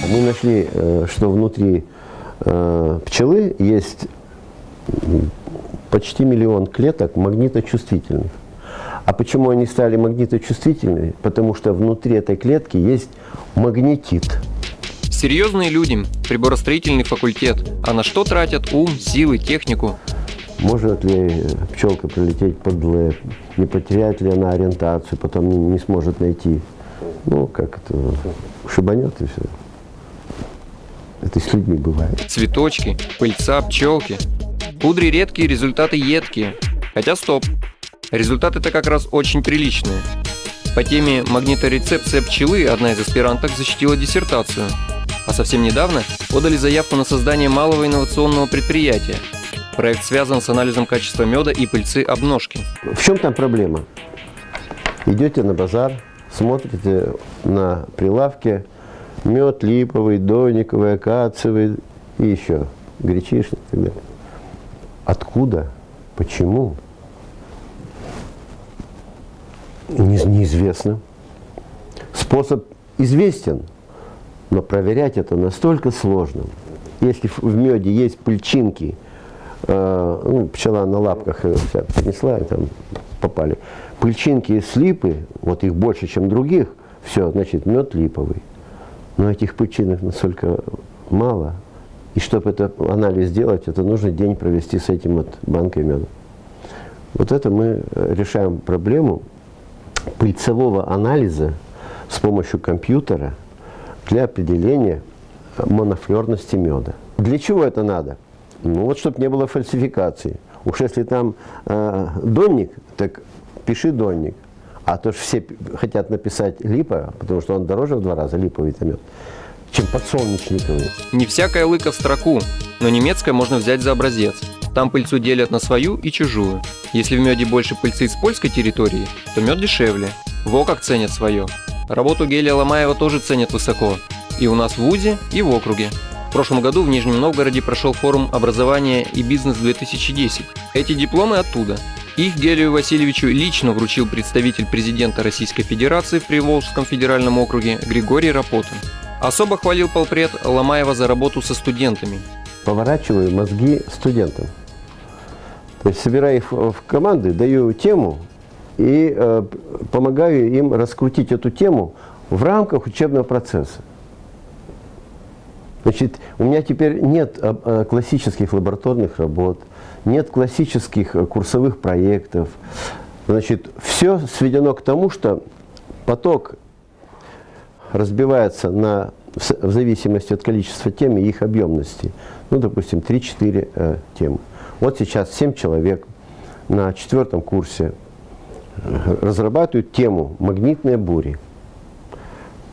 Мы нашли, что внутри пчелы есть почти 1 миллион клеток магниточувствительных. А почему они стали магниточувствительными? Потому что внутри этой клетки есть магнетит. Серьезные люди, приборостроительный факультет. А на что тратят ум, силы, технику? Может ли пчелка прилететь под ЛЭП? Не потеряет ли она ориентацию, потом не сможет найти? Ну, как это, шибанет и все. Это и с людьми бывает. Цветочки, пыльца, пчелки. Кудри редкие, результаты едкие. Хотя стоп. Результаты-то как раз очень приличные. По теме магниторецепция пчелы одна из аспиранток защитила диссертацию. А совсем недавно подали заявку на создание малого инновационного предприятия. Проект связан с анализом качества меда и пыльцы обножки. В чем там проблема? Идете на базар, смотрите на прилавке мед липовый, донниковый, акациевый и еще гречишник и так далее. Откуда? Почему? Неизвестно. Способ известен, но проверять это настолько сложно. Если в меде есть пыльчинки, пчела на лапках вся принесла, и там попали. Пыльчинки из липы, вот их больше, чем других, все, значит, мед липовый. Но этих пыльчинок настолько мало. И чтобы этот анализ сделать, это нужно день провести с этим вот банкой меда. Вот это мы решаем проблему пыльцевого анализа с помощью компьютера для определения монофлерности меда. Для чего это надо? Ну вот, чтобы не было фальсификации. Уж если там донник, так пиши донник. А то ж все хотят написать липа, потому что он дороже в 2 раза, липовый-то мед, чем подсолнечниковый. Не всякая лыка в строку, но немецкое можно взять за образец. Там пыльцу делят на свою и чужую. Если в меде больше пыльцы с польской территории, то мед дешевле. Во как ценят свое. Работу Гелия Ломаева тоже ценят высоко. И у нас в ВУЗе, и в округе. В прошлом году в Нижнем Новгороде прошел форум образования и бизнес-2010. Эти дипломы оттуда. Их Гелию Васильевичу лично вручил представитель президента Российской Федерации в Приволжском федеральном округе Григорий Рапотин. Особо хвалил полпред Ломаева за работу со студентами. Поворачиваю мозги студентам. То есть собираю их в команды, даю тему и помогаю им раскрутить эту тему в рамках учебного процесса. Значит, у меня теперь нет классических лабораторных работ, нет классических курсовых проектов. Значит, все сведено к тому, что поток разбивается в зависимости от количества тем и их объемности. Ну, допустим, 3-4 темы. Вот сейчас 7 человек на 4-м курсе разрабатывают тему «Магнитные бури».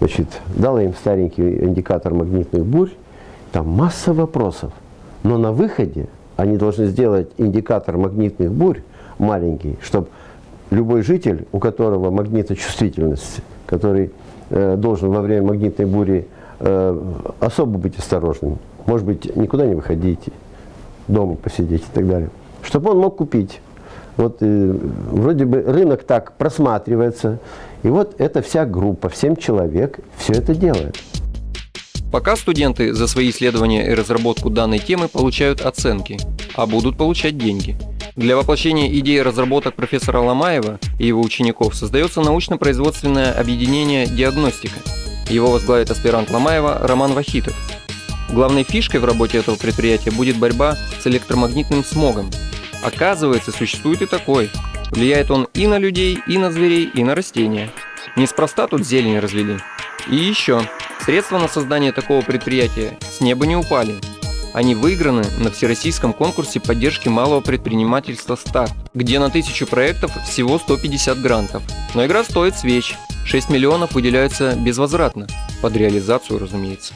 Значит, дала им старенький индикатор магнитных бурь, там масса вопросов. Но на выходе они должны сделать индикатор магнитных бурь маленький, чтобы любой житель, у которого магниточувствительность, который должен во время магнитной бури особо быть осторожным, может быть, никуда не выходить, дома посидеть и так далее, чтобы он мог купить. Вот вроде бы рынок так просматривается, и вот эта вся группа, 7 человек, все это делает. Пока студенты за свои исследования и разработку данной темы получают оценки, а будут получать деньги. Для воплощения идеи разработок профессора Ломаева и его учеников создается научно-производственное объединение «Диагностика». Его возглавит аспирант Ломаева Роман Вахитов. Главной фишкой в работе этого предприятия будет борьба с электромагнитным смогом. Оказывается, существует и такой. Влияет он и на людей, и на зверей, и на растения. Неспроста тут зелень развели. И еще. Средства на создание такого предприятия с неба не упали. Они выиграны на всероссийском конкурсе поддержки малого предпринимательства «Старт», где на 1000 проектов всего 150 грантов. Но игра стоит свеч. 6 миллионов выделяются безвозвратно. Под реализацию, разумеется.